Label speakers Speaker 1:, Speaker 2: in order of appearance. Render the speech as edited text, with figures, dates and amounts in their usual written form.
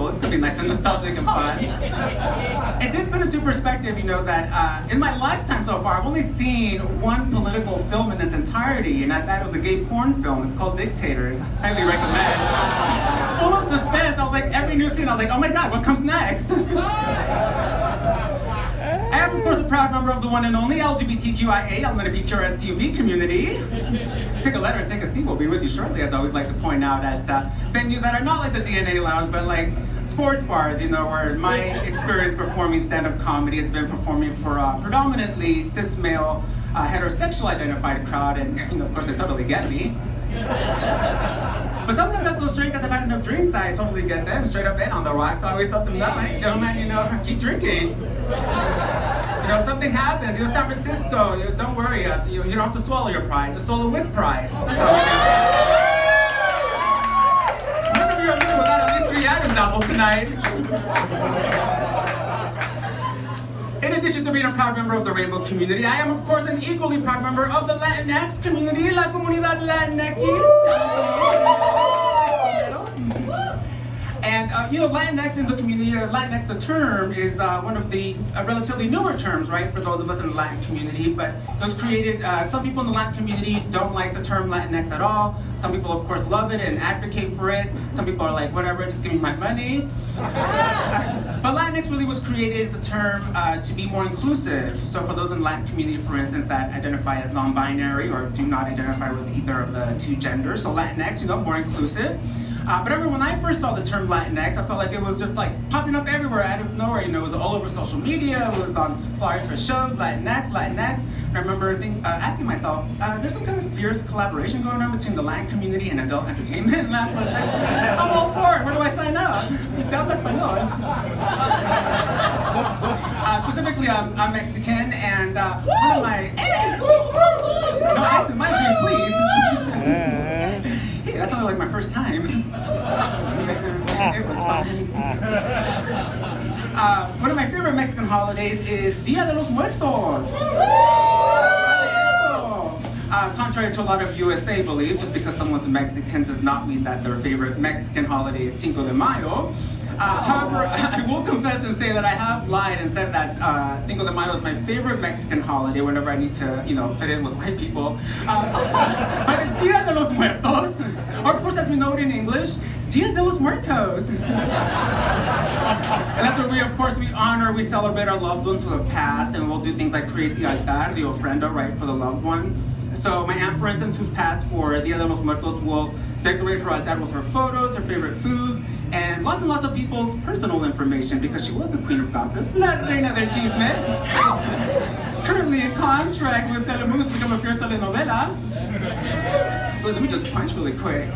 Speaker 1: cool. It's gonna be nice and nostalgic and fun. It did put into perspective, you know, that in my lifetime so far, I've only seen one political film in its entirety, and that was a gay porn film. It's called Dictators. Highly recommend. Full of suspense. I was like, every new scene, I was like, oh my god, what comes next? I am, of course, a proud member of the one and only LGBTQIA, LGBTQRSTUV community. Pick a letter and take a seat. We'll be with you shortly, as I always like to point out at venues that are not like the DNA Lounge, but like sports bars, you know, where my experience performing stand-up comedy has been performing for a predominantly cis male, heterosexual identified crowd, and, you know, of course, they totally get me. But sometimes I feel straight because I've had enough drinks, I totally get them straight up in on the rocks. I always tell them, no, hey, gentlemen, you know, keep drinking. You know, if something happens, you're in San Francisco, don't worry, you don't have to swallow your pride, just swallow with pride. That's all we do. None of you are living without at least 3 Adam's apples tonight. In addition to being a proud member of the Rainbow community, I am, of course, an equally proud member of the Latinx community, La Comunidad Latinx. And, you know, Latinx in the community, Latinx, the term, is one of the relatively newer terms, right, for those of us in the Latin community, but it was created, some people in the Latin community don't like the term Latinx at all. Some people, of course, love it and advocate for it. Some people are like, whatever, just give me my money. But Latinx really was created, the term, to be more inclusive. So for those in the Latin community, for instance, that identify as non-binary or do not identify with either of the two genders, so Latinx, you know, more inclusive. But I remember when I first saw the term Latinx, I felt like it was just like popping up everywhere out of nowhere. You know, it was all over social media, it was on flyers for shows, Latinx. And I remember asking myself, there's some kind of fierce collaboration going on between the Latin community and adult entertainment in that place. I'm all for it, where do I sign up? Se habla español. Specifically, I'm Mexican, and one of my... No ice in my drink, please. Hey, that sounded like my first time. It was fun. One of my favorite Mexican holidays is Dia de los Muertos. Contrary to a lot of USA beliefs, just because someone's Mexican does not mean that their favorite Mexican holiday is Cinco de Mayo. However, I will confess and say that I have lied and said that Cinco de Mayo is my favorite Mexican holiday whenever I need to, you know, fit in with white people. But it's Dia de los Muertos, or of course as we know it in English, Dia de los Muertos. And that's where we, of course, we honor, we celebrate our loved ones who have passed, and we'll do things like create the altar, the ofrenda, right, for the loved one. So my aunt, for instance, who's passed for Dia de los Muertos, will decorate her altar with her photos, her favorite food, and lots of people's personal information, because she was the queen of gossip, la reina del chisme. Currently in contract with Telemundo to become a fierce telenovela. So let me just punch really quick.